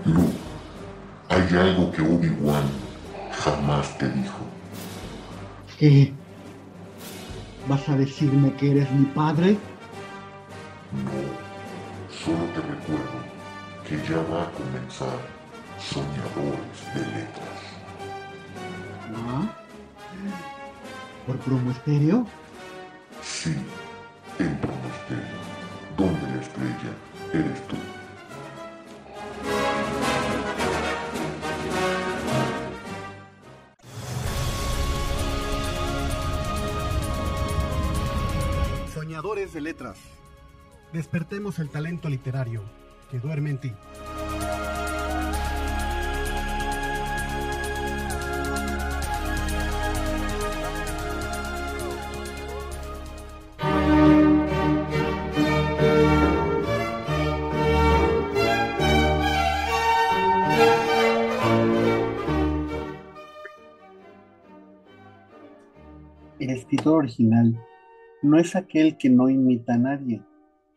Luke, hay algo que Obi-Wan jamás te dijo. ¿Qué? ¿Vas a decirme que eres mi padre? No, solo te recuerdo que ya va a comenzar Soñadores de Letras. ¿Ah? ¿Por Promo Estéreo? Sí, en Promosterio, donde la estrella eres tú. Soñadores de letras. Despertemos el talento literario que duerme en ti. El escritor original no es aquel que no imita a nadie,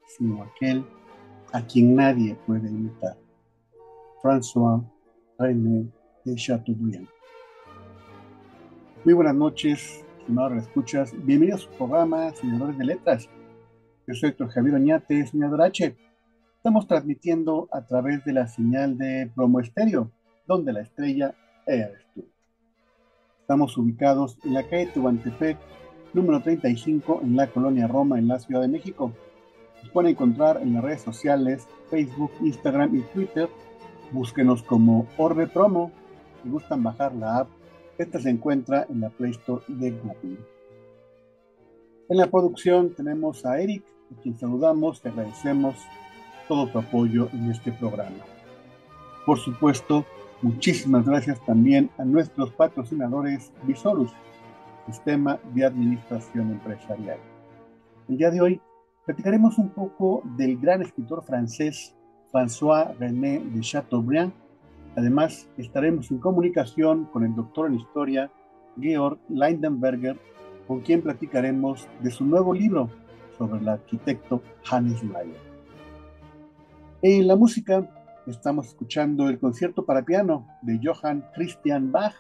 sino aquel a quien nadie puede imitar. François-René de Chateaubriand. Muy buenas noches, estimados escuchas. Bienvenidos a su programa, Señores de Letras. Yo soy Héctor Javier Oñate, Soñador H. Estamos transmitiendo a través de la señal de Promo Estéreo, donde la estrella eres tú. Estamos ubicados en la calle Tehuantepec, número 35, en la colonia Roma, en la Ciudad de México. Nos pueden encontrar en las redes sociales, Facebook, Instagram y Twitter. Búsquenos como Orbe Promo. Si gustan bajar la app, esta se encuentra en la Play Store de Google. En la producción tenemos a Eric, a quien saludamos y agradecemos todo tu apoyo en este programa. Por supuesto, muchísimas gracias también a nuestros patrocinadores Visorus, Sistema de Administración Empresarial. El día de hoy platicaremos un poco del gran escritor francés François-René de Chateaubriand. Además, estaremos en comunicación con el doctor en historia Georg Leindenberger, con quien platicaremos de su nuevo libro sobre el arquitecto Hannes Meyer. En la música estamos escuchando el concierto para piano de Johann Christian Bach,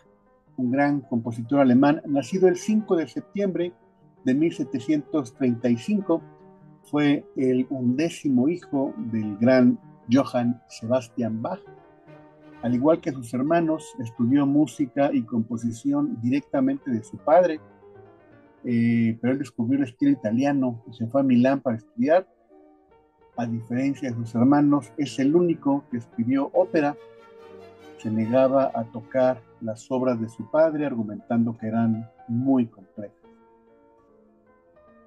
un gran compositor alemán nacido el 5 de septiembre de 1735. Fue el 11º hijo del gran Johann Sebastian Bach. Al igual que sus hermanos, estudió música y composición directamente de su padre, pero él descubrió el estilo italiano y se fue a Milán para estudiar. A diferencia de sus hermanos, es el único que escribió ópera. Se negaba a tocar las obras de su padre, argumentando que eran muy complejas.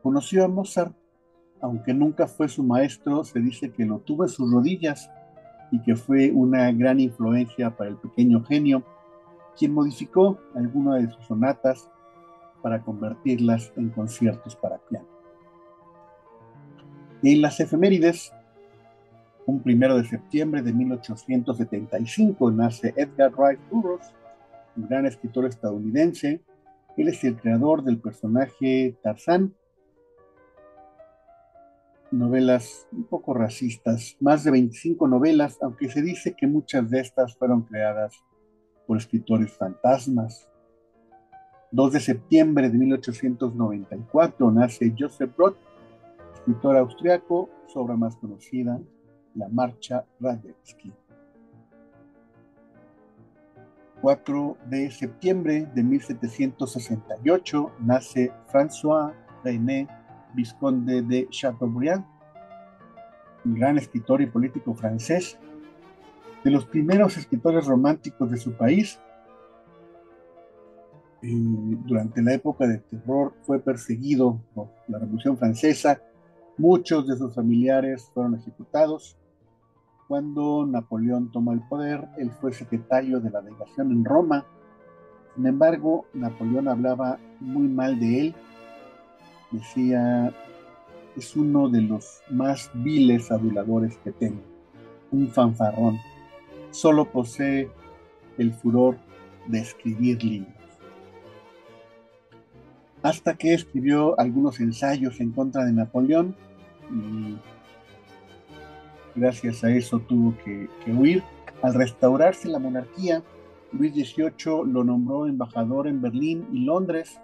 Conoció a Mozart, aunque nunca fue su maestro. Se dice que lo tuvo en sus rodillas y que fue una gran influencia para el pequeño genio, quien modificó algunas de sus sonatas para convertirlas en conciertos para piano. En las efemérides, un 1 de septiembre de 1875 nace Edgar Rice Burroughs, un gran escritor estadounidense. Él es el creador del personaje Tarzán. Novelas un poco racistas, más de 25 novelas, aunque se dice que muchas de estas fueron creadas por escritores fantasmas. 2 de septiembre de 1894 nace Joseph Brod, escritor austriaco. Su obra más conocida, La Marcha Radetzky. 4 de septiembre de 1768 nace François-René Visconde de Chateaubriand, un gran escritor y político francés, de los primeros escritores románticos de su país. Durante la época del terror fue perseguido por la Revolución Francesa. Muchos de sus familiares fueron ejecutados. Cuando Napoleón tomó el poder, él fue secretario de la delegación en Roma. Sin embargo, Napoleón hablaba muy mal de él. Decía: es uno de los más viles aduladores que tengo, un fanfarrón. Solo posee el furor de escribir libros. Hasta que escribió algunos ensayos en contra de Napoleón y Gracias a eso tuvo que huir. Al restaurarse la monarquía, Luis XVIII lo nombró embajador en Berlín y Londres,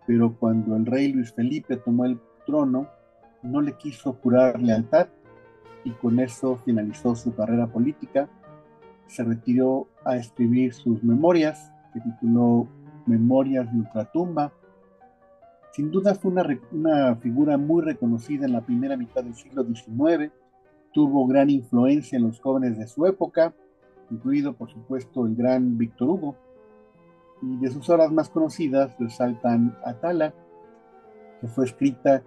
pero cuando el rey Luis Felipe tomó el trono, no le quiso jurar lealtad y con eso finalizó su carrera política. Se retiró a escribir sus memorias, que tituló Memorias de Ultratumba. Sin duda fue una figura muy reconocida en la primera mitad del siglo XIX, tuvo gran influencia en los jóvenes de su época, incluido por supuesto el gran Víctor Hugo, y de sus obras más conocidas resaltan Atala, que fue escrita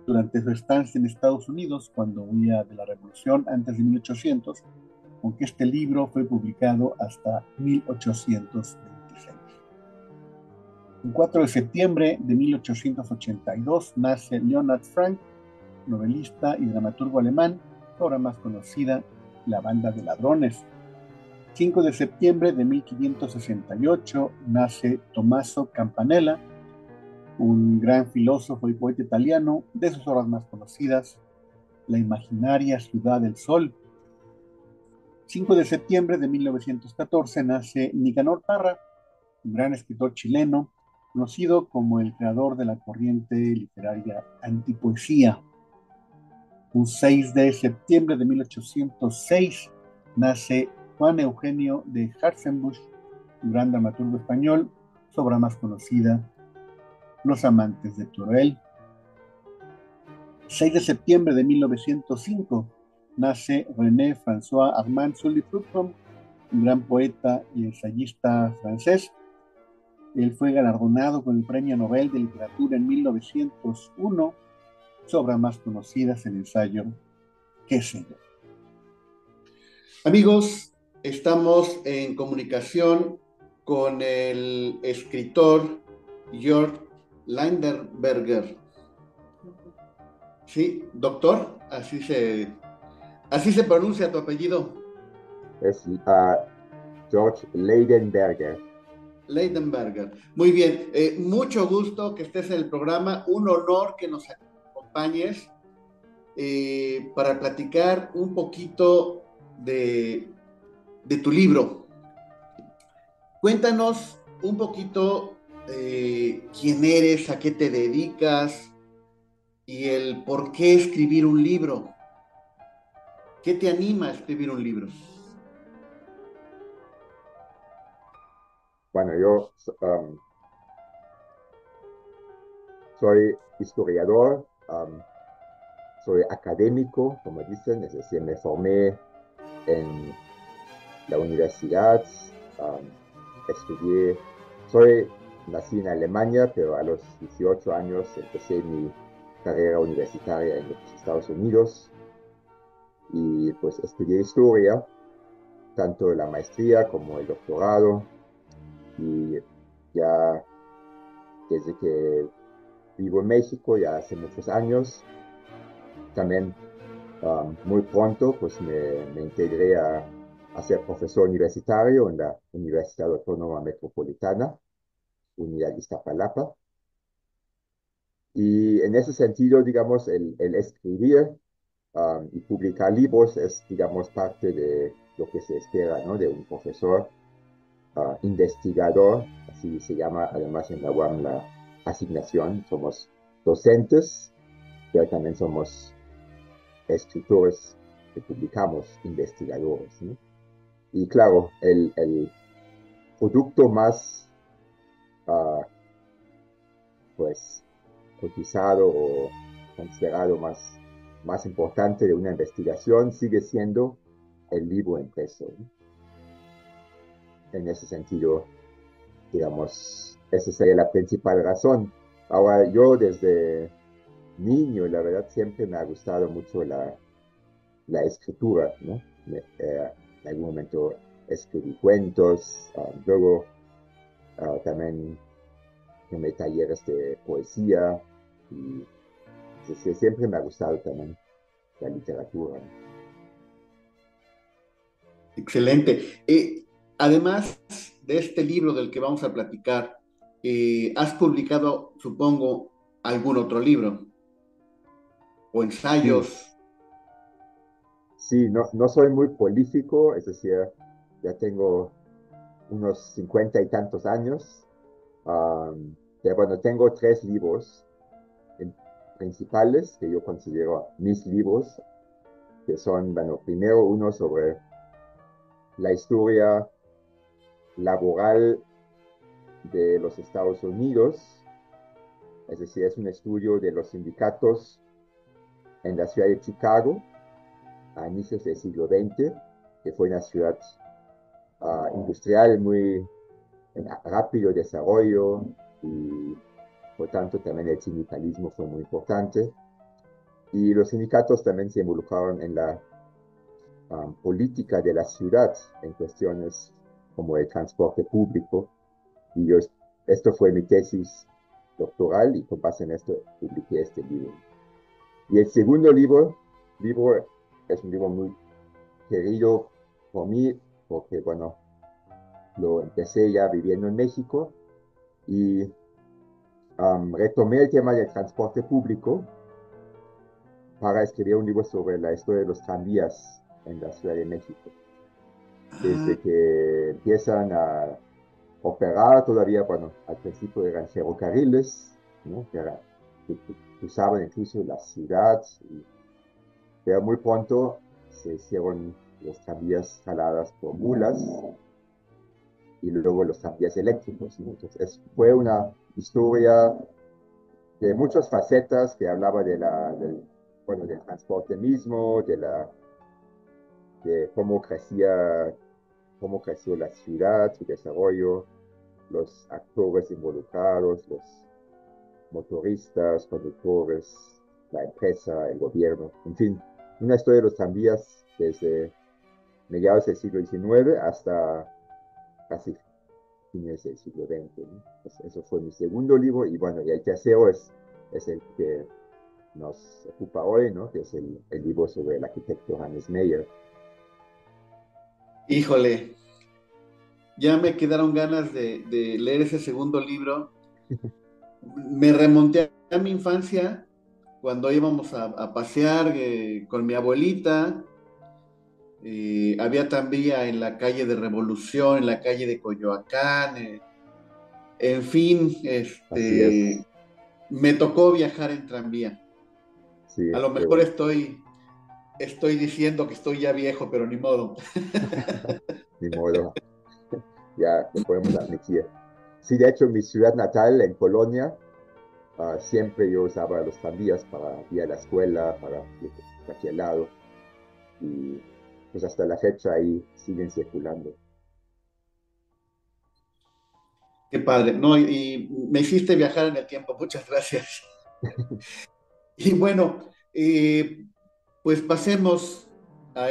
durante su estancia en Estados Unidos cuando huía de la Revolución antes de 1800, aunque este libro fue publicado hasta 1826. El 4 de septiembre de 1882 nace Leonard Frank, novelista y dramaturgo alemán, su obra más conocida, La banda de ladrones. 5 de septiembre de 1568 nace Tommaso Campanella, un gran filósofo y poeta italiano, de sus obras más conocidas, La imaginaria ciudad del sol. 5 de septiembre de 1914 nace Nicanor Parra, un gran escritor chileno, conocido como el creador de la corriente literaria antipoesía. Un 6 de septiembre de 1806 nace Juan Eugenio de Hartzenbusch, un gran dramaturgo español, su obra más conocida, Los amantes de Teruel. 6 de septiembre de 1905 nace René François Armand Sully-Prudhomme, un gran poeta y ensayista francés. Él fue galardonado con el Premio Nobel de Literatura en 1901. Su obra más conocida es el ensayo ¿Qué sé yo? Amigos, estamos en comunicación con el escritor Georg Leinberger. Sí, doctor, así se pronuncia tu apellido. Es George Leidenberger. Leidenberger. Muy bien, mucho gusto que estés en el programa, un honor que nos acompañes para platicar un poquito de tu libro. Cuéntanos un poquito quién eres, a qué te dedicas y el por qué escribir un libro. ¿Qué te anima a escribir un libro? Bueno, yo soy historiador, soy académico, como dicen, es decir, me formé en la universidad, um, estudié, nací en Alemania, pero a los 18 años empecé mi carrera universitaria en los Estados Unidos y pues estudié historia, tanto la maestría como el doctorado, y ya desde que vivo en México ya hace muchos años. También muy pronto pues me integré a ser profesor universitario en la Universidad Autónoma Metropolitana, Unidad de Iztapalapa. Y en ese sentido, digamos, el escribir y publicar libros es, digamos, parte de lo que se espera, ¿no? De un profesor investigador, así se llama además en la UAM la asignación. Somos docentes, pero también somos escritores que publicamos, investigadores, ¿no? Y claro, el producto más, uh, pues, cotizado o considerado más importante de una investigación sigue siendo el libro impreso, ¿no? En ese sentido, digamos, esa sería la principal razón. Ahora, yo desde niño, la verdad, siempre me ha gustado mucho la escritura, ¿no? En algún momento escribí cuentos, luego también tomé talleres de poesía y siempre me ha gustado también la literatura, ¿no? Excelente. Además de este libro del que vamos a platicar, has publicado, supongo, algún otro libro o Sí, ensayos. Sí, no soy muy prolífico, es decir, ya tengo unos 50 y tantos años. Pero bueno, tengo 3 libros principales que yo considero mis libros, que son, bueno, primero uno sobre la historia laboral de los Estados Unidos, es decir, es un estudio de los sindicatos en la ciudad de Chicago a inicios del siglo XX, que fue una ciudad industrial muy en rápido desarrollo y por tanto también el sindicalismo fue muy importante. Y los sindicatos también se involucraron en la política de la ciudad en cuestiones como el transporte público. Y esto fue mi tesis doctoral y con base en esto publiqué este libro. Y el segundo libro es un libro muy querido por mí porque, bueno, lo empecé ya viviendo en México y retomé el tema del transporte público para escribir un libro sobre la historia de los tranvías en la Ciudad de México. Ah, Desde que empiezan a operar, todavía, bueno, al principio eran ferrocarriles, ¿no? Que cruzaban incluso la ciudad, pero muy pronto se hicieron los tranvías jaladas por mulas y luego los tranvías eléctricos, ¿no? Entonces fue una historia de muchas facetas que hablaba bueno, del transporte mismo, de cómo creció la ciudad, su desarrollo, los actores involucrados, los motoristas, conductores, la empresa, el gobierno, en fin, una historia de los tranvías desde mediados del siglo XIX hasta casi fines del siglo XX, ¿no? Pues eso fue mi segundo libro y bueno, y el tercero es el que nos ocupa hoy, ¿no? Que es el libro sobre el arquitecto Hannes Meyer. híjole, ya me quedaron ganas de leer ese segundo libro. Me remonté a mi infancia cuando íbamos a pasear con mi abuelita. Había tranvía en la calle de Revolución, en la calle de Coyoacán. En fin, Así es, me tocó viajar en tranvía. sí, A lo qué mejor bueno. estoy diciendo que estoy ya viejo, pero ni modo. Ni modo, ya lo podemos admitir. Sí, de hecho, en mi ciudad natal, en Colonia, siempre yo usaba los tranvías para ir a la escuela, para ir a cualquier lado. Y pues hasta la fecha ahí siguen circulando. Qué padre. No, y me hiciste viajar en el tiempo. Muchas gracias. Y bueno, pues pasemos a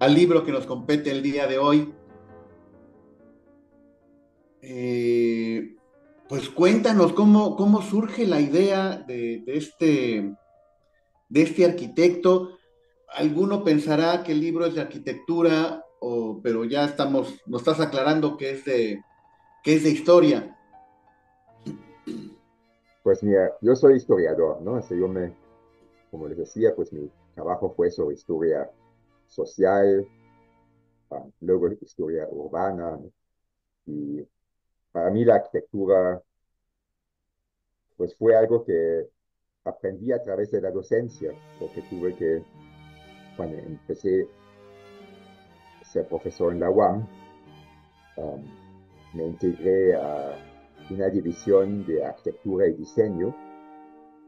al libro que nos compete el día de hoy. Eh, pues cuéntanos cómo surge la idea de este arquitecto. Alguno pensará que el libro es de arquitectura, pero ya nos estás aclarando que es de historia. Pues mira, yo soy historiador, ¿no? Así como les decía, pues mi trabajo fue sobre historia social, luego historia urbana, ¿no? Y para mí la arquitectura, pues fue algo que aprendí a través de la docencia, porque cuando empecé a ser profesor en la UAM, um, me integré a una división de arquitectura y diseño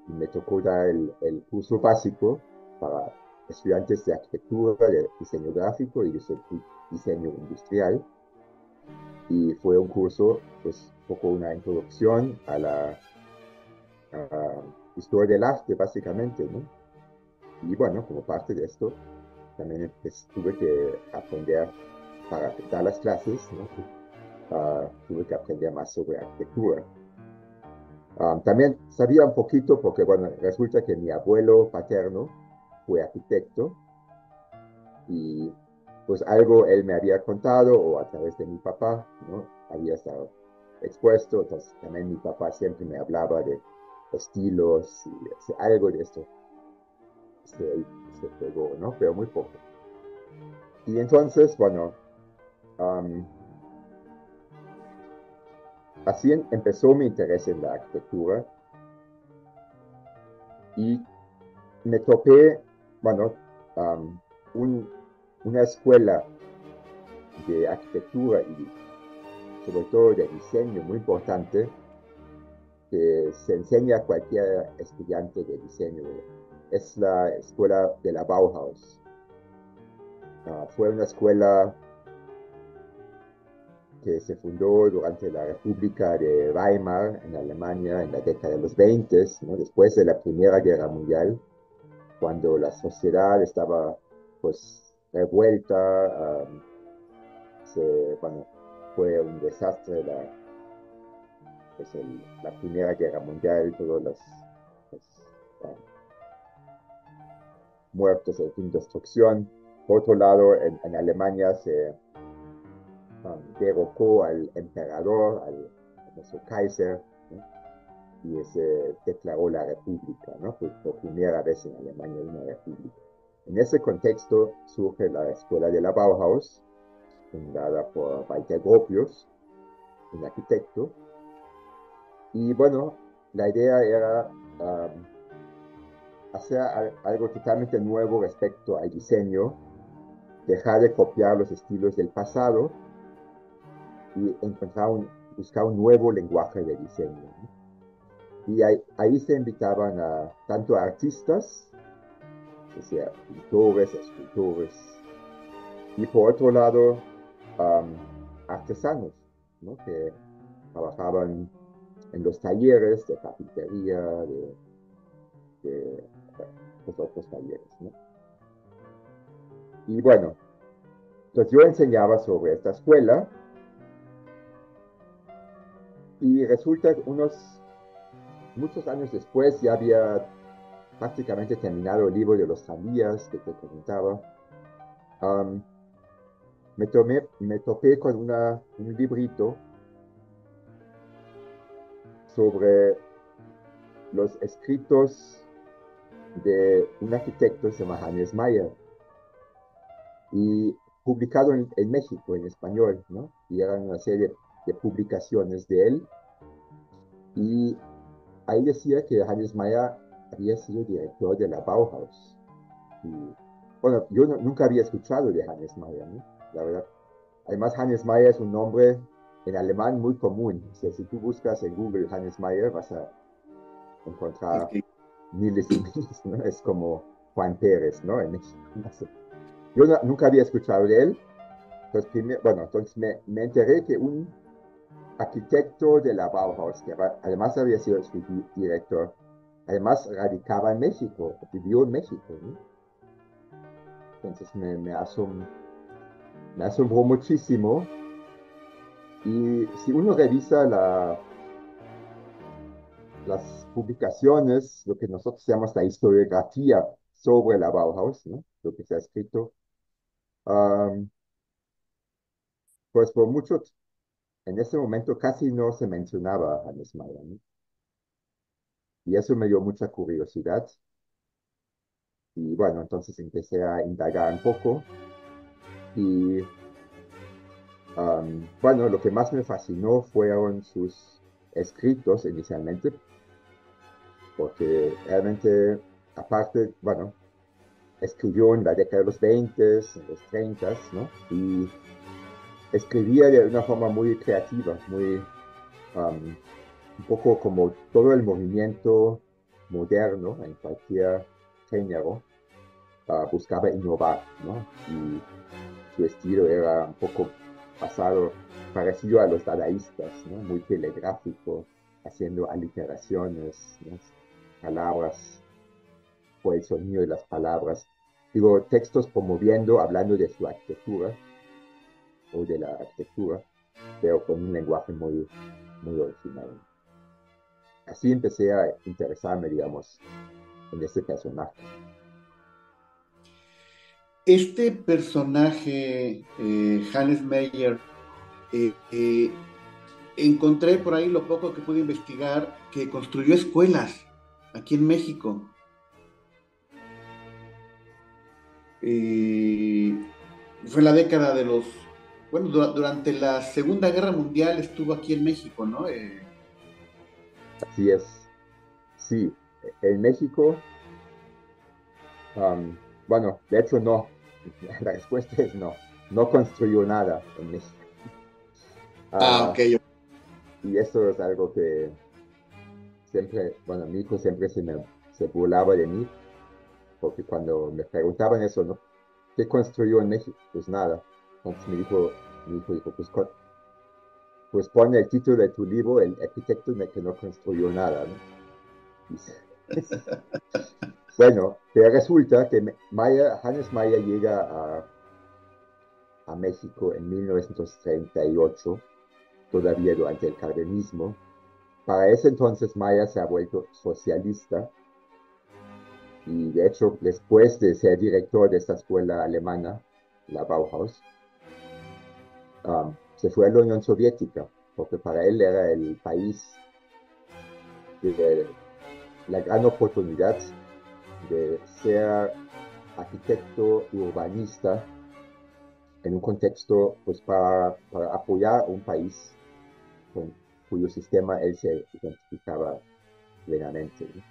y me tocó dar el curso básico para estudiantes de arquitectura, de diseño gráfico y diseño industrial. Y fue un curso, pues, un poco una introducción a la historia del arte, básicamente, ¿no? Y bueno, como parte de esto, también pues, tuve que aprender para dar las clases, ¿no? Tuve que aprender más sobre arquitectura. También sabía un poquito porque, bueno, resulta que mi abuelo paterno fue arquitecto y pues algo él me había contado o a través de mi papá, ¿no? Había estado expuesto, entonces también mi papá siempre me hablaba de estilos y algo de esto se pegó, ¿no? Pero muy poco. Y entonces, bueno, así empezó mi interés en la arquitectura y me topé, bueno, una escuela de arquitectura y sobre todo de diseño muy importante que se enseña a cualquier estudiante de diseño. Es la escuela de la Bauhaus. Fue una escuela que se fundó durante la República de Weimar en Alemania en la década de los 20, ¿no? Después de la Primera Guerra Mundial, cuando la sociedad estaba pues revuelta, bueno, fue un desastre la Primera Guerra Mundial, todos los muertos, en fin, destrucción. Por otro lado, en Alemania se derrocó al emperador, al famoso Kaiser, ¿no? Y se declaró la república, ¿no? Por primera vez en Alemania una república. En ese contexto surge la escuela de la Bauhaus, fundada por Walter Gropius, un arquitecto. Y bueno, la idea era hacer algo totalmente nuevo respecto al diseño, dejar de copiar los estilos del pasado y buscar un nuevo lenguaje de diseño, ¿no? Y ahí se invitaban tanto a artistas, o sea, pintores, escultores, y por otro lado, artesanos, ¿no? Que trabajaban en los talleres de carpintería, de los otros talleres, ¿no? Y bueno, entonces yo enseñaba sobre esta escuela y resulta que muchos años después ya había prácticamente terminado el libro de los tranvías que te comentaba. Me topé con un librito sobre los escritos de un arquitecto que se llama Hannes Meyer y publicado en México, en español, ¿no? Y eran una serie de publicaciones de él. Y ahí decía que Hannes Meyer había sido director de la Bauhaus. Y bueno, yo nunca había escuchado de Hannes Meyer, ¿no? La verdad. Además, Hannes Meyer es un nombre en alemán muy común. O sea, si tú buscas en Google Hannes Meyer, vas a encontrar Ok. miles y miles, ¿no? Es como Juan Pérez, ¿no? En México. No sé. Yo nunca había escuchado de él. Entonces me enteré que un arquitecto de la Bauhaus, que además había sido su director, además radicaba en México, vivió en México, ¿no? Entonces me asombró muchísimo. Y si uno revisa las publicaciones, lo que nosotros llamamos la historiografía sobre la Bauhaus, ¿no? Lo que se ha escrito, um, pues por mucho, en ese momento casi no se mencionaba a Hannes Meyer, ¿no? Y eso me dio mucha curiosidad. Y bueno, entonces empecé a indagar un poco. Y bueno, lo que más me fascinó fueron sus escritos inicialmente, porque realmente, aparte, bueno, escribió en la década de los 20, en los 30, ¿no? Y escribía de una forma muy creativa, un poco como todo el movimiento moderno en cualquier género, buscaba innovar, ¿no? Y su estilo era un poco parecido a los dadaístas, ¿no? Muy telegráfico, haciendo aliteraciones, ¿no? Palabras por el sonido de las palabras. Digo, textos promoviendo, hablando de su arquitectura o de la arquitectura, pero con un lenguaje muy, muy original. Así empecé a interesarme, digamos, en este personaje. Este personaje, Hannes Meyer, eh, eh, encontré por ahí lo poco que pude investigar, que construyó escuelas aquí en México. Y fue la década de los, bueno, durante la Segunda Guerra Mundial estuvo aquí en México, ¿no? Así es. Sí, en México, bueno, de hecho no. La respuesta es no. No construyó nada en México. Ah, Ah, ok. y eso es algo que siempre, bueno, mi hijo siempre se burlaba de mí, porque cuando me preguntaban eso, ¿no? ¿Qué construyó en México? Pues nada. Entonces mi hijo dijo, pues, pues pone el título de tu libro, el arquitecto que no construyó nada, ¿no? Dice. Bueno, pero resulta que Hannes Meyer llega a México en 1938, todavía durante el cardenismo. Para ese entonces Meyer se ha vuelto socialista y de hecho después de ser director de esta escuela alemana, la Bauhaus, se fue a la Unión Soviética, porque para él era el país de la gran oportunidad de ser arquitecto urbanista en un contexto pues para apoyar un país con cuyo sistema él se identificaba plenamente, ¿no?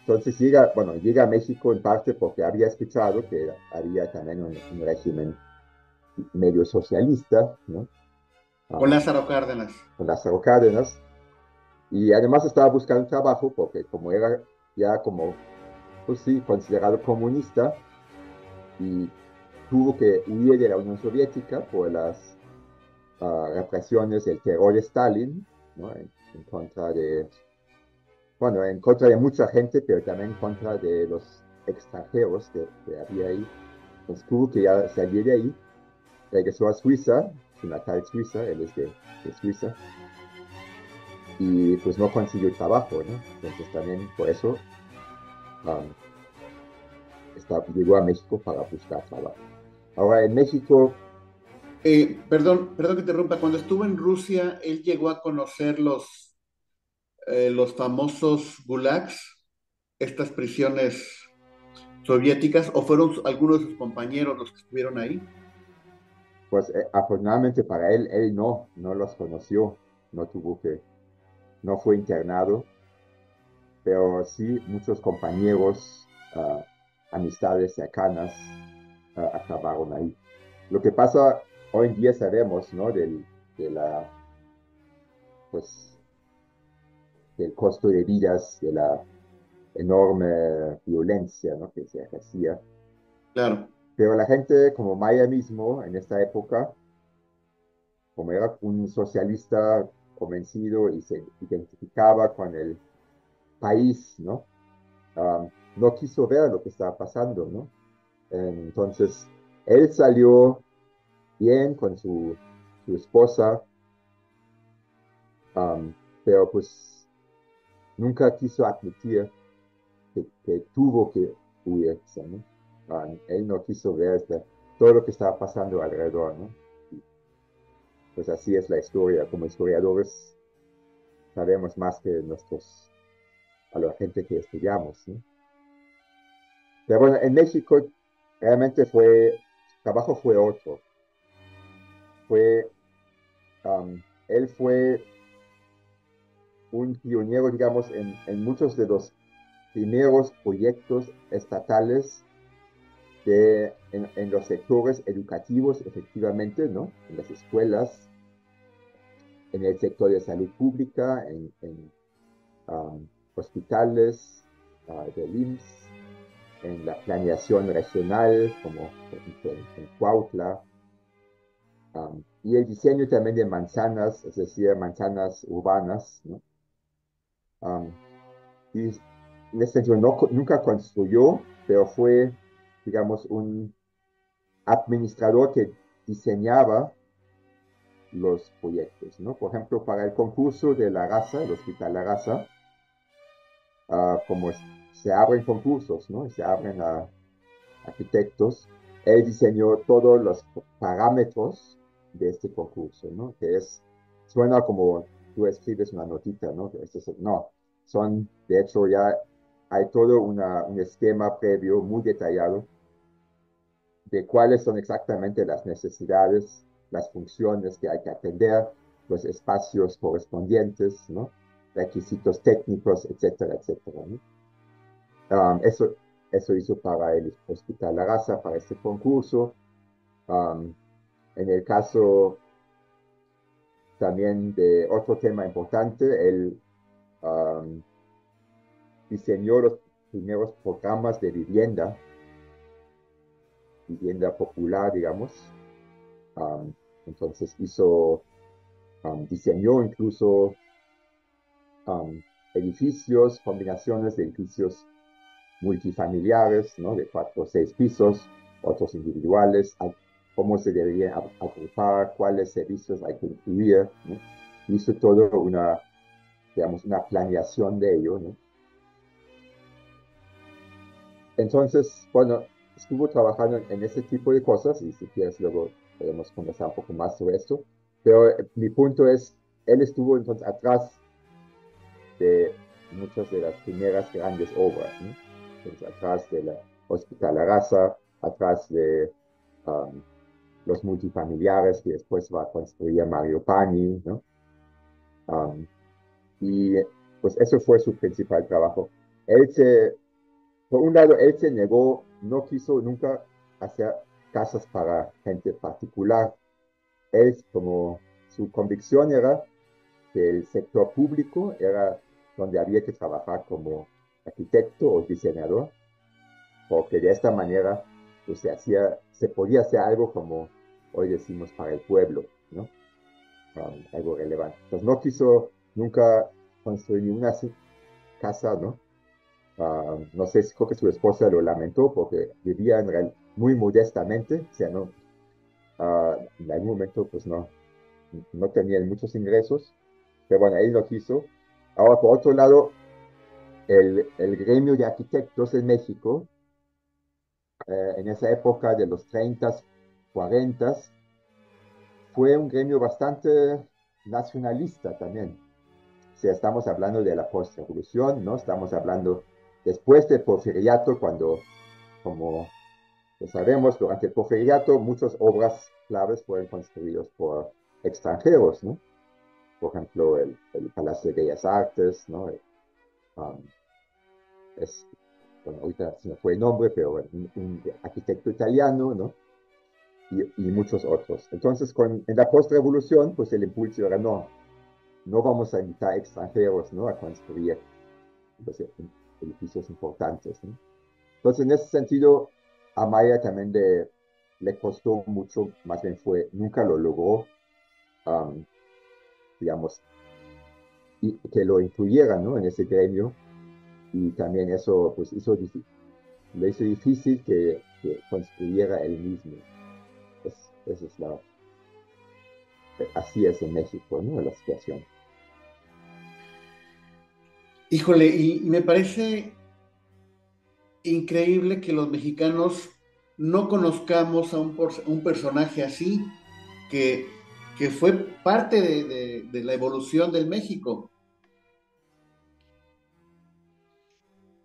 Entonces llega a México en parte porque había escuchado que había también un régimen medio socialista, ¿no? Con Ah, Lázaro Cárdenas. con Lázaro Cárdenas, y además estaba buscando trabajo porque como era ya como, pues sí, considerado comunista y tuvo que huir de la Unión Soviética por las represiones del terror de Stalin, ¿no? En contra de, bueno, en contra de mucha gente, pero también en contra de los extranjeros que había ahí. Entonces tuvo que ya salir de ahí, regresó a Suiza, su natal Suiza, él es de Suiza, y pues no consiguió trabajo, ¿no? Entonces también por eso um, llegó a México para buscar trabajo. Ahora en México, Perdón que te interrumpa. Cuando estuvo en Rusia, él llegó a conocer los famosos gulags, estas prisiones soviéticas, o fueron algunos de sus compañeros los que estuvieron ahí. pues afortunadamente para él, él no los conoció, no tuvo que, no fue internado, pero sí muchos compañeros, amistades cercanas, acabaron ahí. Lo que pasa hoy en día sabemos, ¿no? De la, pues, del costo de vidas, de la enorme violencia, ¿no? Que se ejercía. Claro. Pero la gente como Maya mismo, en esta época, como era un socialista convencido y se identificaba con el país, ¿no? No quiso ver lo que estaba pasando, ¿no? Entonces, él salió bien con su esposa, pero pues nunca quiso admitir que tuvo que huirse, ¿no? Él no quiso ver todo lo que estaba pasando alrededor, ¿no? Y, pues así es la historia. Como historiadores sabemos más que a la gente que estudiamos, ¿no? Pero bueno, en México realmente su trabajo fue otro. Fue, él fue un pionero, digamos, en muchos de los primeros proyectos estatales en los sectores educativos, efectivamente, ¿no? En las escuelas, en el sector de salud pública, hospitales del IMSS, en la planeación regional, como por ejemplo en Cuautla, y el diseño también de manzanas, es decir, manzanas urbanas, ¿no? Um, y en ese sentido nunca construyó, pero fue, digamos, un administrador que diseñaba los proyectos, ¿no? Por ejemplo, para el concurso de La Raza, el Hospital La Raza, como se abren concursos, ¿no? Se abren a arquitectos, él diseñó todos los parámetros de este concurso, ¿no? Suena como tú escribes una notita, ¿no? No, de hecho, ya hay todo un esquema previo muy detallado de cuáles son exactamente las necesidades, las funciones que hay que atender, los espacios correspondientes, ¿no? Requisitos técnicos, etcétera, etcétera, ¿no? Eso hizo para el Hospital La Raza, para este concurso. Um, en el caso también de otro tema importante, él diseñó los primeros programas de vivienda popular, digamos. Um, entonces diseñó incluso edificios, combinaciones de edificios multifamiliares, ¿no? De 4 o 6 pisos, otros individuales, cómo se deberían agrupar, cuáles servicios hay que incluir, ¿no? Hizo todo digamos, una planeación de ello, ¿no? Entonces, bueno, estuvo trabajando en ese tipo de cosas y si quieres luego podemos conversar un poco más sobre esto, pero mi punto es, él estuvo entonces atrás de muchas de las primeras grandes obras, ¿no? Entonces, atrás de la Hospital La Raza, atrás de los multifamiliares que después va a construir Mario Pani, ¿no? Um, y pues eso fue su principal trabajo. Él por un lado, él se negó, no quiso nunca hacer casas para gente particular. Como su convicción era que el sector público era donde había que trabajar como arquitecto o diseñador, porque de esta manera pues, se podía hacer algo como hoy decimos para el pueblo, ¿no? Algo relevante. Entonces no quiso nunca construir ni una casa, ¿no? No sé, creo que su esposa lo lamentó porque vivía muy modestamente, o sea, no, en algún momento pues no tenían muchos ingresos, pero bueno, él lo quiso. Ahora, por otro lado, el gremio de arquitectos en México, en esa época de los 30, 40, fue un gremio bastante nacionalista también. O sea, estamos hablando de la postrevolución, ¿no? Estamos hablando después del Porfiriato, cuando, como lo sabemos, durante el Porfiriato muchas obras claves fueron construidas por extranjeros, ¿no? Por ejemplo, el Palacio de Bellas Artes, ¿no? Um, es, bueno, ahorita se me fue el nombre, pero un arquitecto italiano, ¿no? Y muchos otros. Entonces, en la postrevolución, pues el impulso era no vamos a invitar extranjeros, ¿no? A construir pues, edificios importantes, ¿no? Entonces, en ese sentido, a Maya también le costó mucho, más bien nunca lo logró, um, digamos, y que lo incluyeran, ¿no? En ese gremio, y también eso, pues, le hizo difícil que construyera él mismo. Esa es así es en México, ¿no? La situación. Híjole, y me parece increíble que los mexicanos no conozcamos a un personaje así, que, que fue parte de la evolución del México.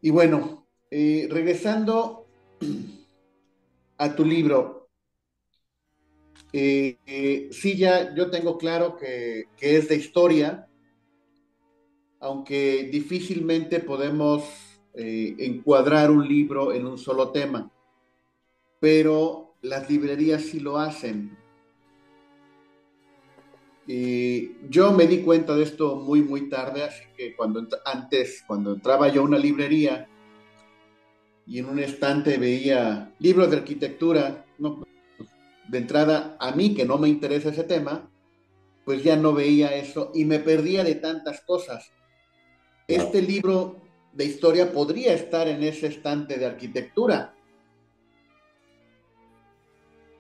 Y bueno, regresando a tu libro, sí, ya yo tengo claro que es de historia, aunque difícilmente podemos encuadrar un libro en un solo tema, pero las librerías sí lo hacen. Yo me di cuenta de esto muy, muy tarde, así que cuando entraba yo a una librería y en un estante veía libros de arquitectura, no, de entrada a mí que no me interesa ese tema, pues ya no veía eso y me perdía de tantas cosas. Claro. Este libro de historia podría estar en ese estante de arquitectura.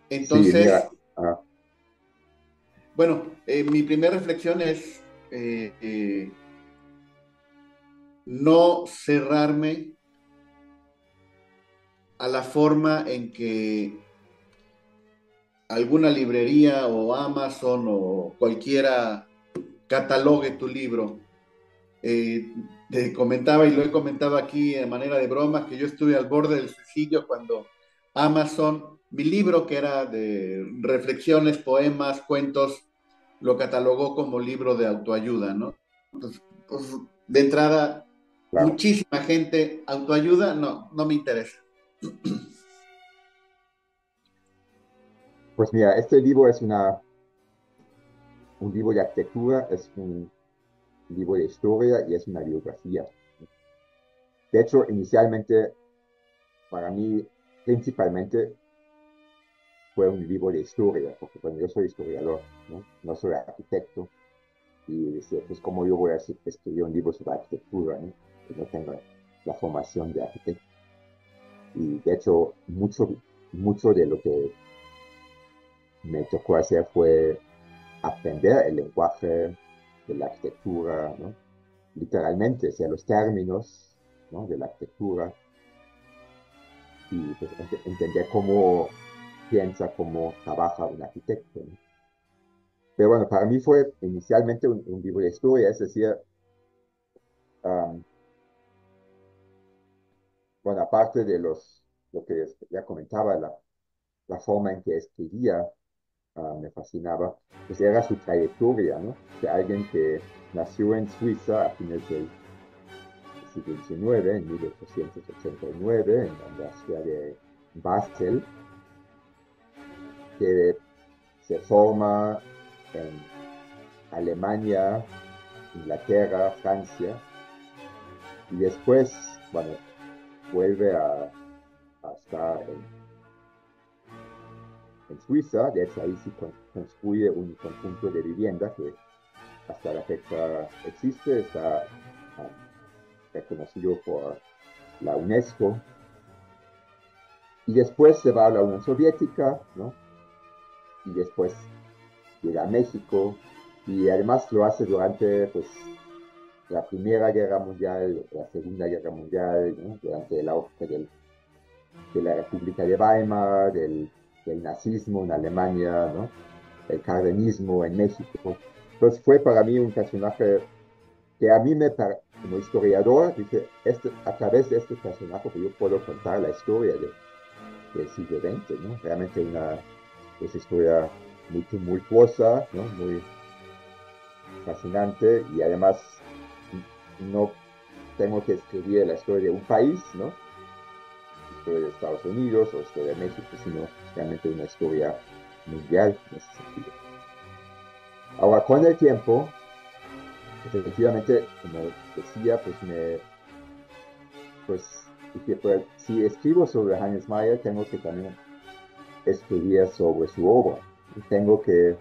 Sí, Entonces, mira, bueno, mi primera reflexión es eh, eh, no cerrarme a la forma en que alguna librería o Amazon o cualquiera catalogue tu libro. Te comentaba y lo he comentado aquí de manera de broma que yo estuve al borde del suicidio cuando Amazon mi libro, que era de reflexiones, poemas, cuentos, lo catalogó como libro de autoayuda, ¿no? Entonces, pues, de entrada, Claro. muchísima gente, autoayuda, no, no me interesa. Pues mira, este libro es un libro de arquitectura, es un libro de historia y es una biografía. De hecho, inicialmente, para mí, principalmente, fue un libro de historia, porque bueno, yo soy historiador, ¿no? No soy arquitecto, y decía, pues, ¿cómo yo voy a escribir un libro sobre arquitectura, ¿no? Pues no tengo la formación de arquitecto. Y de hecho, mucho de lo que me tocó hacer fue aprender el lenguaje de la arquitectura, ¿no? Literalmente, o sea, los términos, ¿no? De la arquitectura y pues, entender cómo piensa, cómo trabaja un arquitecto, ¿no? Pero bueno, para mí fue inicialmente un libro de historia, es decir, um, bueno, aparte de lo que ya comentaba, la forma en que escribía, me fascinaba, pues era su trayectoria, ¿no? De alguien que nació en Suiza a fines del siglo XIX, en 1889, en la ciudad de Basel, que se forma en Alemania, Inglaterra, Francia, y después, bueno, vuelve a estar en Suiza. De hecho ahí sí construye un conjunto de vivienda que hasta la fecha existe, está um, reconocido por la UNESCO, y después se va a la Unión Soviética, ¿no? Y después llega a México, y además lo hace durante, pues, la Primera Guerra Mundial, la Segunda Guerra Mundial, ¿no? Durante el auge de la República de Weimar, del nazismo en Alemania, ¿no? El cardenismo en México. Entonces fue para mí un personaje que a mí como historiador, dije, a través de este personaje pues, yo puedo contar la historia del siglo XX, ¿no? Realmente una pues, historia muy tumultuosa, ¿no? Muy fascinante, y además no tengo que escribir la historia de un país, ¿no? Historia de Estados Unidos o historia de México, sino realmente una historia mundial en ese sentido. Ahora, con el tiempo, efectivamente, como decía, pues dije, pues, si escribo sobre Hannes Meyer, tengo que también escribir sobre su obra. Tengo que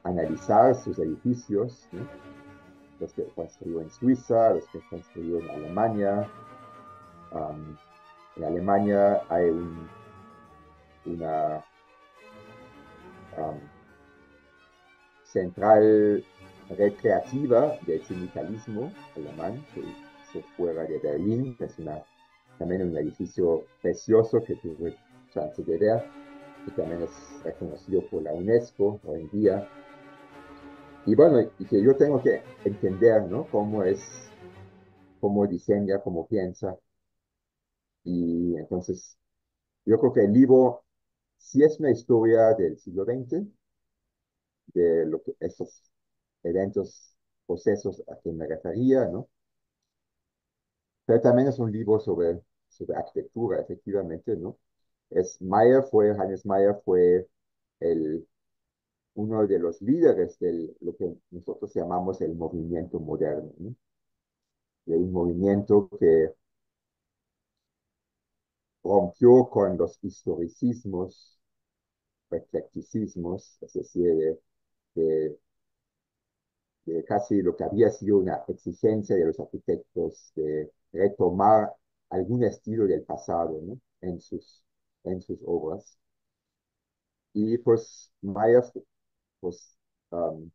analizar sus edificios, ¿no? Los que construyó en Suiza, los que construyó en Alemania. Um, en Alemania hay una um, central recreativa del sindicalismo alemán que se fuera de Berlín. Es también un edificio precioso que tuve chance de ver, y también es reconocido por la UNESCO hoy en día. Y bueno, y que yo tengo que entender, ¿no? Cómo diseña, cómo piensa. Y entonces, yo creo que el libro sí es una historia del siglo XX, de lo que esos eventos, procesos a que me refería, ¿no? Pero también es un libro sobre arquitectura, efectivamente, ¿no? Hannes Meyer fue el, uno de los líderes de lo que nosotros llamamos el movimiento moderno, ¿no? De un movimiento que rompió con los historicismos, eclecticismos, es decir, de, de casi lo que había sido una exigencia de los arquitectos de retomar algún estilo del pasado, ¿no? En sus obras. Y pues Mayer pues, um,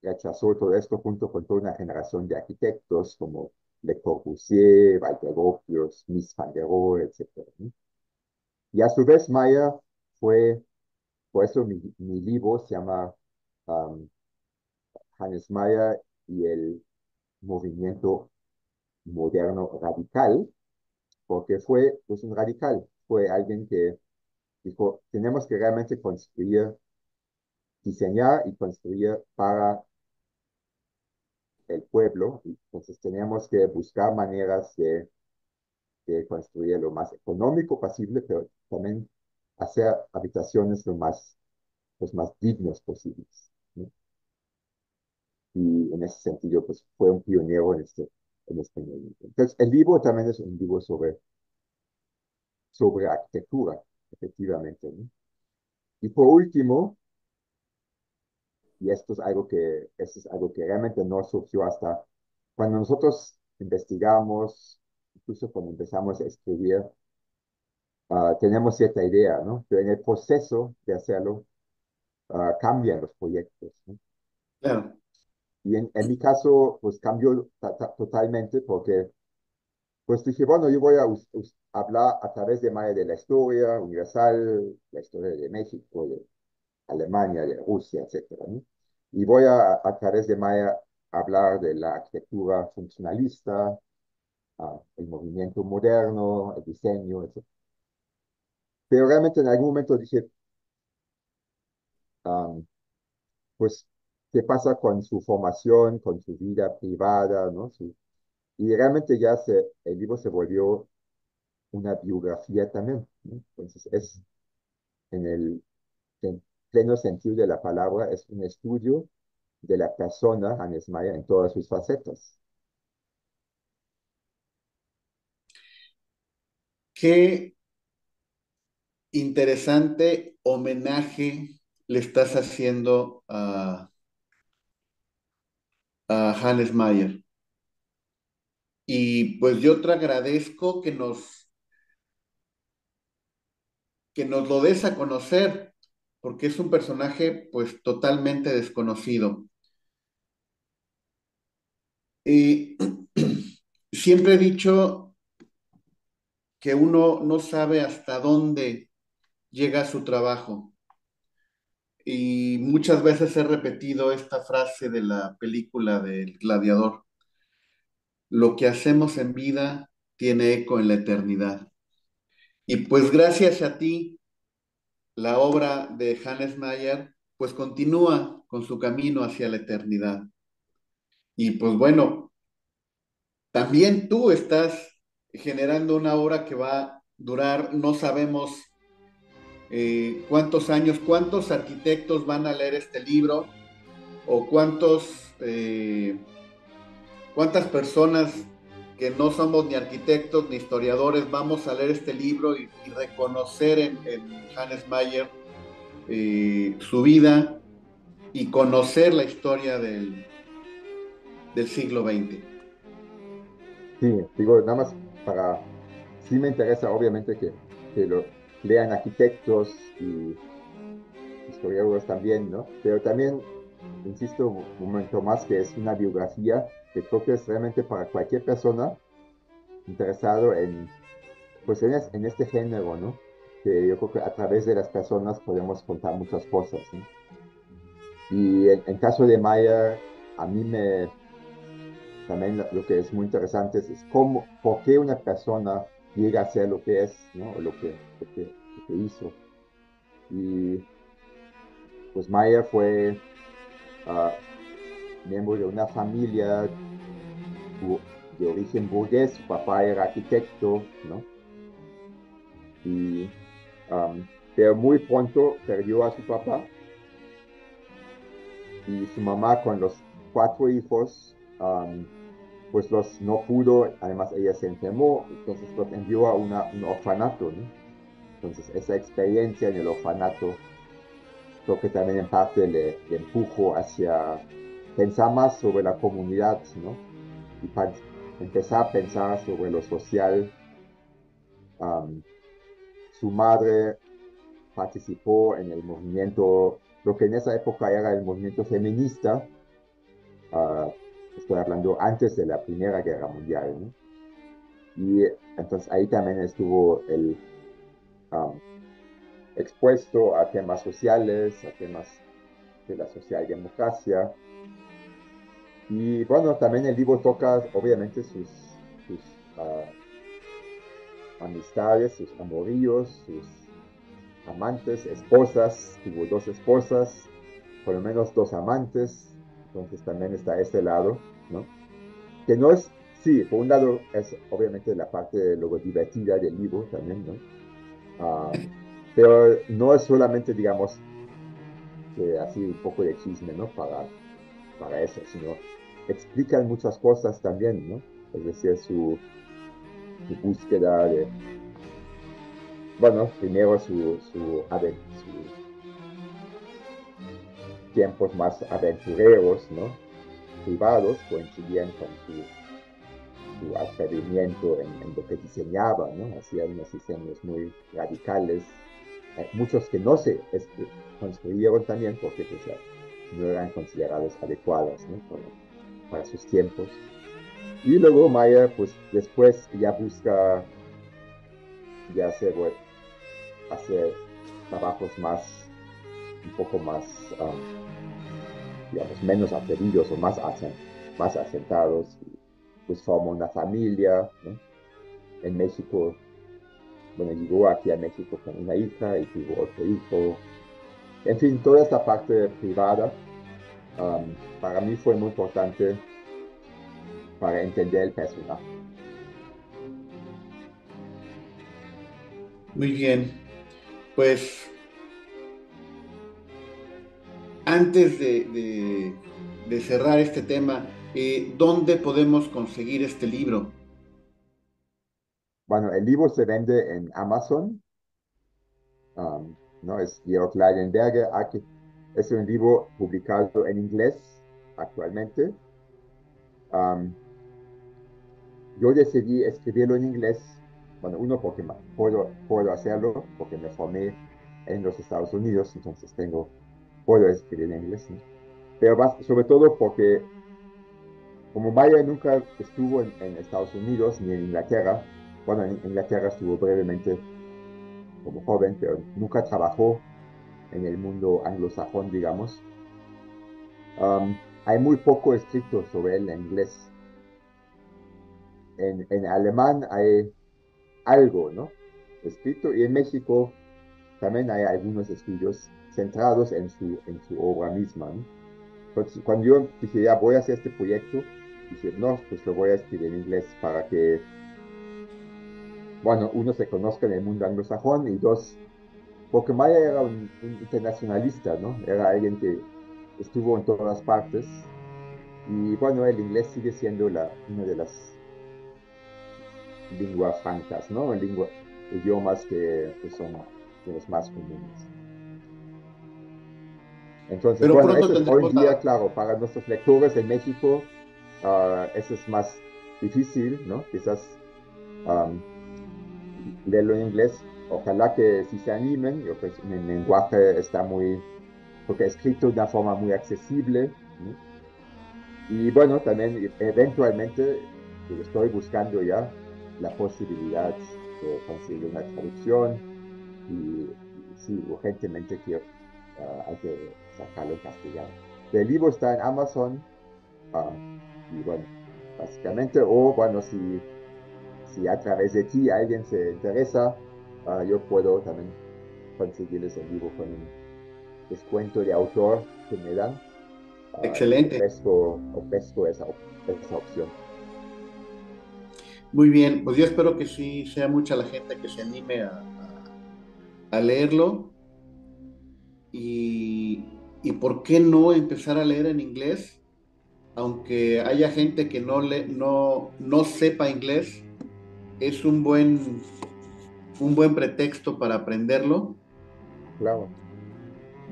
rechazó todo esto junto con toda una generación de arquitectos como Le Corbusier, Walter Gropius, Mies van der Rohe, etc., ¿no? Y a su vez Mayer fue, por eso mi libro se llama um, Hannes Meyer y el movimiento moderno radical, porque fue pues, un radical. fue alguien que dijo, tenemos que realmente construir, diseñar y construir para el pueblo. Entonces tenemos que buscar maneras de construir lo más económico posible, pero también hacer habitaciones los más dignos posibles, ¿no? Y en ese sentido, pues fue un pionero en este movimiento. Entonces, el libro también es un libro sobre arquitectura, efectivamente, ¿no? Y por último, y esto es algo que realmente no surgió hasta cuando nosotros investigamos, incluso cuando empezamos a escribir, tenemos cierta idea, ¿no? Pero en el proceso de hacerlo, cambian los proyectos, ¿no? Claro. Y en mi caso, pues cambió totalmente porque, pues dije, bueno, yo voy a hablar a través de Maya de la historia universal, la historia de México, de Alemania, de Rusia, etcétera, ¿no? Y voy a través de Maya hablar de la arquitectura funcionalista, el movimiento moderno, el diseño, etcétera. Pero realmente en algún momento dije, um, pues, ¿qué pasa con su formación, con su vida privada, ¿no? Y realmente el libro se volvió una biografía también, ¿no? Entonces, en el en pleno sentido de la palabra, es un estudio de la persona Hannes Meyer en todas sus facetas. Qué interesante homenaje le estás haciendo a Hannes Mayer. Y pues yo te agradezco que nos lo des a conocer, porque es un personaje pues totalmente desconocido. Y siempre he dicho que uno no sabe hasta dónde llega su trabajo. Y muchas veces he repetido esta frase de la película del Gladiador: lo que hacemos en vida tiene eco en la eternidad. Y pues gracias a ti, la obra de Hannes Mayer pues continúa con su camino hacia la eternidad. Y pues bueno, también tú estás generando una obra que va a durar, no sabemos cuántos años, cuántos arquitectos van a leer este libro o cuántas personas que no somos ni arquitectos ni historiadores vamos a leer este libro y reconocer en Hannes Mayer su vida y conocer la historia del siglo XX. Sí, digo, nada más sí me interesa obviamente que lo lean arquitectos y historiadores también, ¿no? Pero también, insisto un momento más, que es una biografía que creo que es realmente para cualquier persona interesado pues en este género, ¿no? Que yo creo que a través de las personas podemos contar muchas cosas, ¿no? Y en caso de Mayer, a mí también lo que es muy interesante es por qué una persona llega a ser lo que es, ¿no? O lo que hizo. Y pues Mayer fue ah, miembro de una familia de origen burgués, su papá era arquitecto, ¿no? Y, um, pero muy pronto perdió a su papá y su mamá con los cuatro hijos, pues no pudo, además ella se enfermó, entonces los envió a un orfanato, ¿no? Entonces esa experiencia en el orfanato creo que también en parte le empujó hacia pensar más sobre la comunidad, ¿no? Y empezar a pensar sobre lo social. Um, Su madre participó en el movimiento, lo que en esa época era el movimiento feminista. uh, Estoy hablando antes de la Primera Guerra Mundial, ¿no? Y entonces ahí también estuvo um, expuesto a temas sociales, a temas de la socialdemocracia. Y bueno, también el libro toca obviamente sus amistades, sus amoríos, sus amantes, esposas, tuvo dos esposas, por lo menos dos amantes, entonces también está ese lado, ¿no? Que no es, sí, por un lado es obviamente la parte luego divertida del libro también, ¿no? Ah, pero no es solamente, digamos, así un poco de chisme, ¿no? Para eso, sino explican muchas cosas también, ¿no? Es decir, su búsqueda de, bueno, primero sus tiempos más aventureros, ¿no? Privados coincidían con su atrevimiento en lo que diseñaba, ¿no? Hacía unos diseños muy radicales, muchos que no se construyeron también porque pues, no eran considerados adecuados, ¿no? Para sus tiempos. Y luego Maya, pues después ya busca ya hacer trabajos un poco más, digamos, menos atrevidos o más asentados. Y, pues formó una familia, ¿no? En México, bueno, llegó aquí a México con una hija y tuvo otro hijo. En fin, toda esta parte privada para mí fue muy importante para entender el personaje. Muy bien, pues antes de cerrar este tema, ¿dónde podemos conseguir este libro? Bueno, el libro se vende en Amazon, ¿no? Es Georg Leidenberger. Aquí es un libro publicado en inglés actualmente. Um, yo decidí escribirlo en inglés, bueno, uno porque puedo hacerlo, porque me formé en los Estados Unidos, entonces puedo escribir en inglés, ¿no? Pero sobre todo porque como Maya nunca estuvo en Estados Unidos ni en Inglaterra, bueno, en Inglaterra estuvo brevemente como joven, pero nunca trabajó en el mundo anglosajón, digamos. Hay muy poco escrito sobre él en inglés. En alemán hay algo, ¿no? Escrito, y en México también hay algunos estudios centrados en su obra misma, ¿no? Entonces, cuando yo dije, ya voy a hacer este proyecto, dije, no, pues lo voy a escribir en inglés para que, bueno, uno se conozca en el mundo anglosajón y dos, porque Maya era un internacionalista, ¿no? Era alguien que estuvo en todas partes y, bueno, el inglés sigue siendo una de las lenguas francas, ¿no? Idiomas que pues, son de los más comunes. Entonces, Pero bueno, pronto eso es hoy en tendremos día, claro, para nuestros lectores en México, eso es más difícil, ¿no? Quizás um, leerlo en inglés. Ojalá que si se animen, yo pues mi lenguaje está porque es escrito de una forma muy accesible, ¿no? Y bueno, también eventualmente estoy buscando ya la posibilidad de conseguir una traducción y sí, urgentemente hay que sacarlo en castellano. El libro está en Amazon ah, y bueno, básicamente, o bueno, si a través de ti alguien se interesa, yo puedo también conseguirles el libro con un descuento de autor que me dan y excelente. ofrezco esa opción. Muy bien, pues yo espero que sí sea mucha la gente que se anime a leerlo y ¿por qué no empezar a leer en inglés? Aunque haya gente que no sepa inglés, es un buen pretexto para aprenderlo. Claro,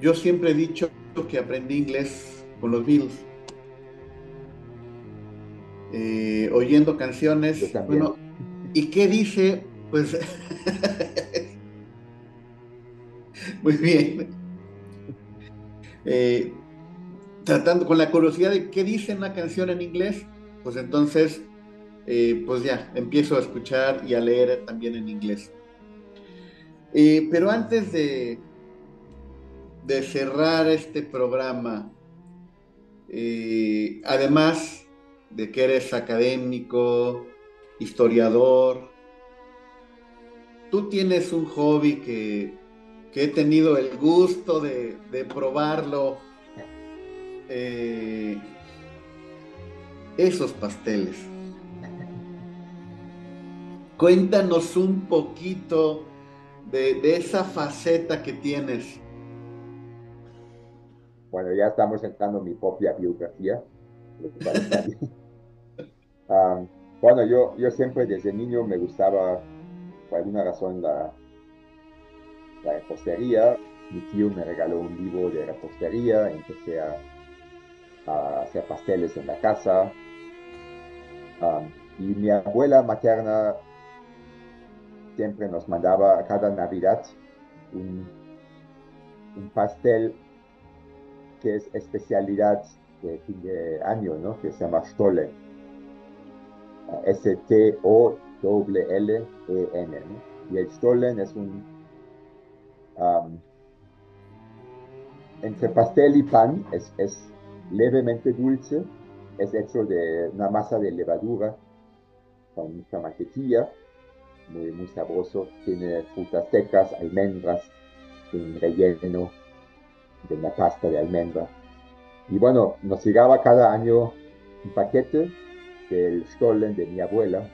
Yo siempre he dicho que aprendí inglés con los Beatles, oyendo yo canciones. también. Bueno, ¿y qué dice? Pues muy bien. Eh, tratando con la curiosidad de qué dice una canción en inglés, pues entonces, pues ya, empiezo a escuchar y a leer también en inglés. Pero antes de cerrar este programa, además de que eres académico, historiador, tú tienes un hobby que he tenido el gusto de probarlo, eh, esos pasteles. Cuéntanos un poquito de esa faceta que tienes. Bueno, ya estamos entrando en mi propia biografía, lo cual está bien. Um, bueno, yo siempre desde niño me gustaba, por alguna razón, la repostería. Mi tío me regaló un libro de repostería, empecé a hacer pasteles en la casa. Y mi abuela materna siempre nos mandaba a cada Navidad un, un pastel que es especialidad de fin de año, ¿no? Que se llama Stollen. Stollen, ¿no? Y el Stollen es um, entre pastel y pan, es levemente dulce, es hecho de una masa de levadura con mucha mantequilla, muy sabroso, tiene frutas secas, almendras, un relleno de una pasta de almendra. Y bueno, nos llegaba cada año un paquete del Stollen de mi abuela.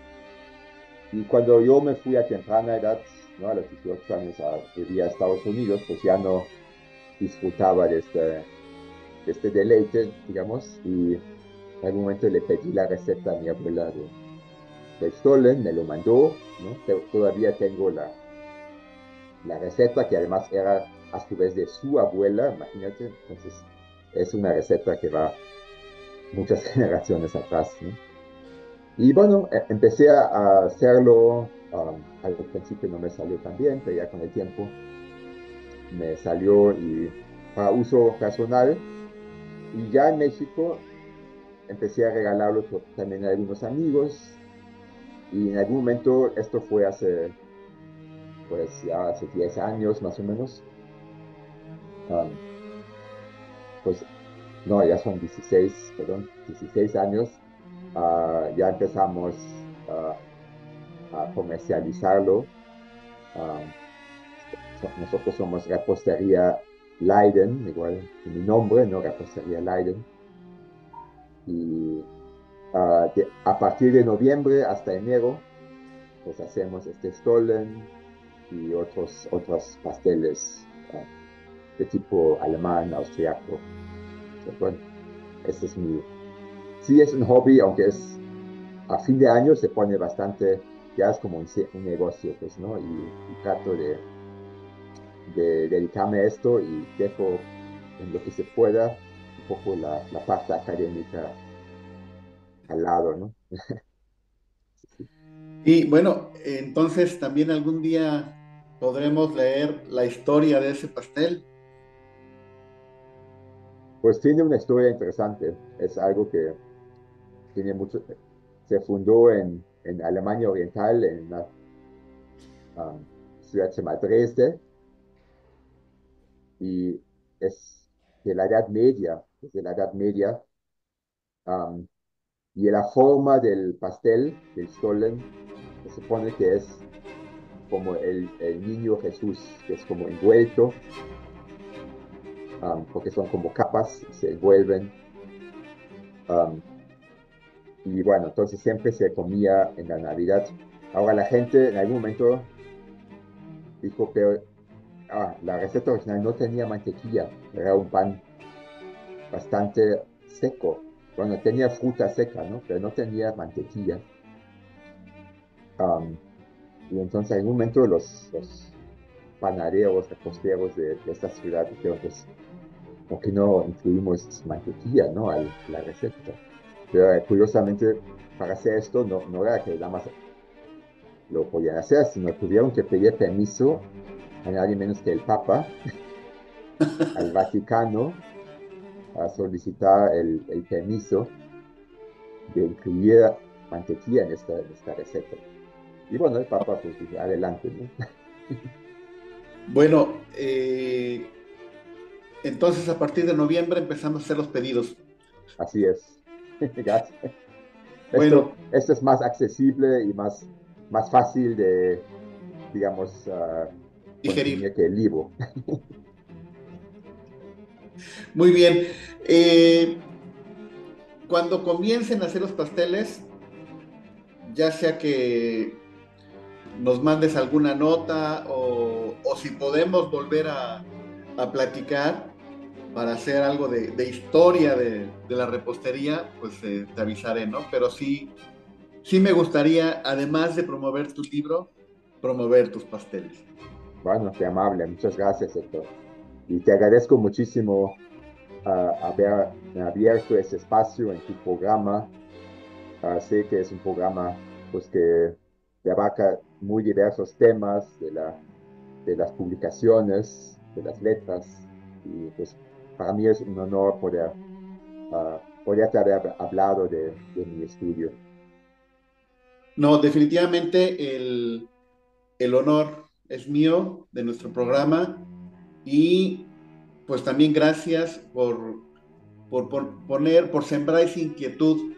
Y cuando yo me fui a temprana edad, ¿no? A los 18 años a vivir a Estados Unidos, pues ya no disfrutaba de este deleite, digamos, y en algún momento le pedí la receta a mi abuela del Stollen, me lo mandó, ¿no? Pero todavía tengo la receta, que además era a su vez de su abuela, imagínate, entonces es una receta que va muchas generaciones atrás, ¿no? Y bueno, empecé a hacerlo, al principio no me salió tan bien, pero ya con el tiempo me salió y para uso personal. Y ya en México empecé a regalarlo también a algunos amigos. Y en algún momento, esto fue pues ya hace 10 años más o menos, um, pues no, ya son 16, perdón, 16 años, ya empezamos a comercializarlo. Um, Nosotros somos Repostería Leiden, igual que mi nombre, ¿no? Repostería Leiden. Y a partir de noviembre hasta enero, pues hacemos este Stollen y otros pasteles de tipo alemán, austriaco. Bueno, ese es sí es un hobby, aunque a fin de año se pone bastante, ya es como un negocio, pues, ¿no? Y trato de dedicarme a esto y dejo en lo que se pueda un poco la parte académica al lado, ¿no? Y bueno, entonces también algún día podremos leer la historia de ese pastel. Pues tiene una historia interesante, es algo que tiene mucho, se fundó en Alemania Oriental, en una ciudad que se llama Dresde, y es de la Edad Media, desde la Edad Media, um, y la forma del pastel, del Stollen, se supone que es como el niño Jesús, que es como envuelto, porque son como capas, se envuelven. um, y bueno, entonces siempre se comía en la Navidad. Ahora la gente en algún momento dijo que la receta original no tenía mantequilla, era un pan bastante seco. Bueno, tenía fruta seca, ¿no? Pero no tenía mantequilla. Um, y entonces en algún momento los panaderos, reposteros de esta ciudad dijeron, pues, ¿por qué no incluimos mantequilla, ¿no? A la receta. Pero curiosamente, para hacer esto, no era que nada más lo podían hacer, sino tuvieron que pedir permiso a nadie menos que el Papa, al Vaticano, a solicitar el permiso de incluir mantequilla en esta receta. Y bueno, el Papa pues dice, adelante, ¿no? Bueno, entonces a partir de noviembre empezamos a hacer los pedidos. Así es. Gracias. Bueno, Esto es más accesible y más fácil digamos, digerir. que el libro. Muy bien. Cuando comiencen a hacer los pasteles, ya sea que nos mandes alguna nota o si podemos volver a platicar para hacer algo de historia de la repostería, pues te avisaré, ¿no? Pero sí me gustaría, además de promover tu libro, promover tus pasteles. Bueno, qué amable, muchas gracias, Héctor. Y te agradezco muchísimo haber abierto ese espacio en tu programa. Sé que es un programa pues, que abarca muy diversos temas de las publicaciones, de las letras. Y pues para mí es un honor poderte haber hablado de mi estudio. No, definitivamente el honor es mío de nuestro programa y pues también gracias por sembrar esa inquietud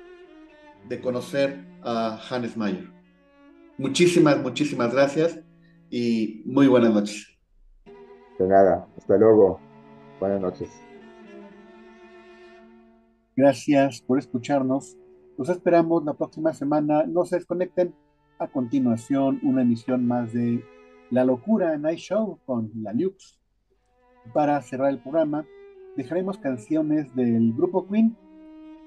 de conocer a Hannes Meyer. Muchísimas gracias y muy buenas noches. De nada, hasta luego. Buenas noches. Gracias por escucharnos. Los esperamos la próxima semana. No se desconecten. A continuación, una emisión más de La Locura Night Show con La Lux. Para cerrar el programa, dejaremos canciones del grupo Queen.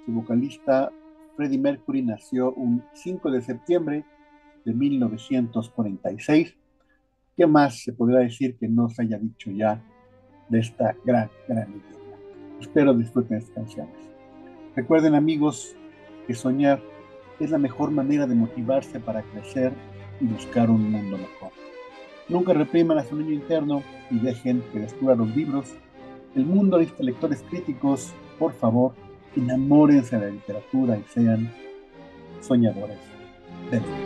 Su vocalista Freddie Mercury nació un 5 de septiembre de 1946. ¿Qué más se podría decir que no se haya dicho ya de esta gran leyenda? Espero disfruten estas canciones. Recuerden, amigos, que soñar es la mejor manera de motivarse para crecer y buscar un mundo mejor. Nunca repriman a su niño interno y dejen que descubra los libros. El mundo necesita lectores críticos. Por favor, enamórense de la literatura y sean soñadores del mundo.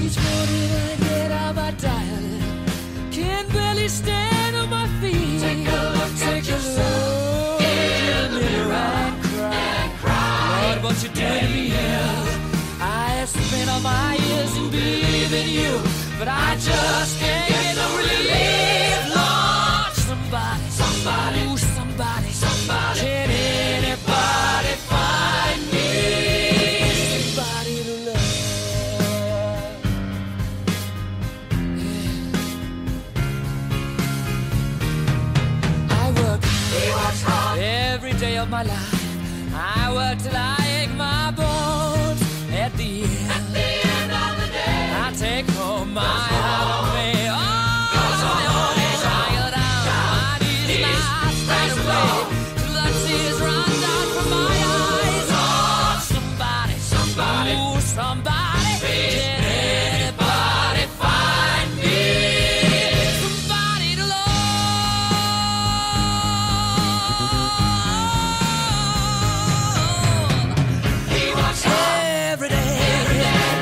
Each morning I get out my diary, can barely stand on my feet. Take a look at yourself in the mirror and cry. Lord, what you did to me is I have spent all my years in believing you, but I just can't get no relief. Lord, somebody, ooh, somebody, can anybody find me somebody to love? Yeah. I work hard every day of my life. I work till I ache my bones. At the end of the day, I take home my holiday. Somebody, can anybody find me somebody to love? He works hard every day.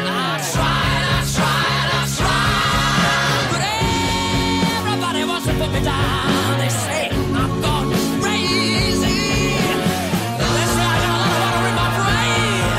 I try, but everybody wants to put me down. They say I'm gone crazy. They say I got a lot of water in my brain.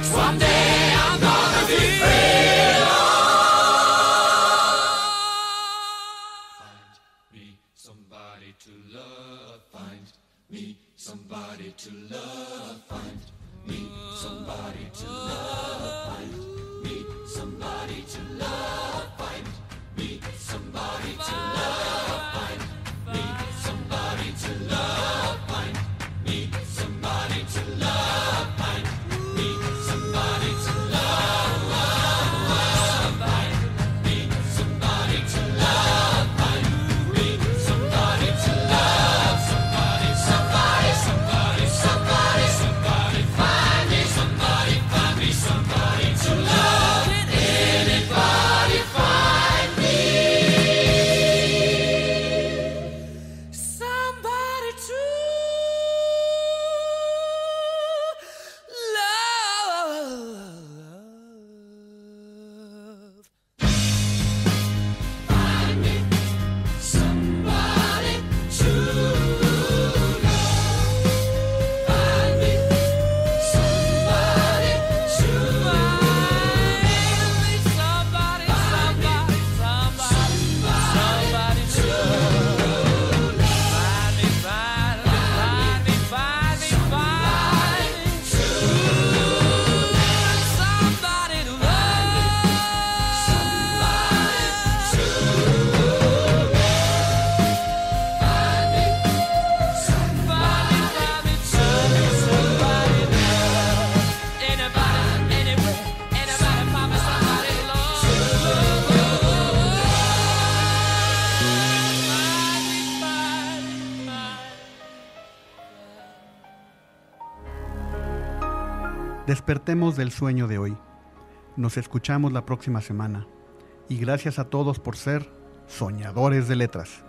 Someday I'm gonna be free. Find me somebody to love. Find me somebody to love. Find me somebody to love. Find me somebody to love. Find me somebody to love. Find me somebody to love. Find me somebody to love. Find me somebody to love. Find me somebody to love. Find me somebody to love. Somebody, somebody, somebody, somebody, somebody. Find me somebody, find me somebody to love. Can anybody find me somebody to Despertemos del sueño de hoy. Nos escuchamos la próxima semana. Y gracias a todos por ser soñadores de letras.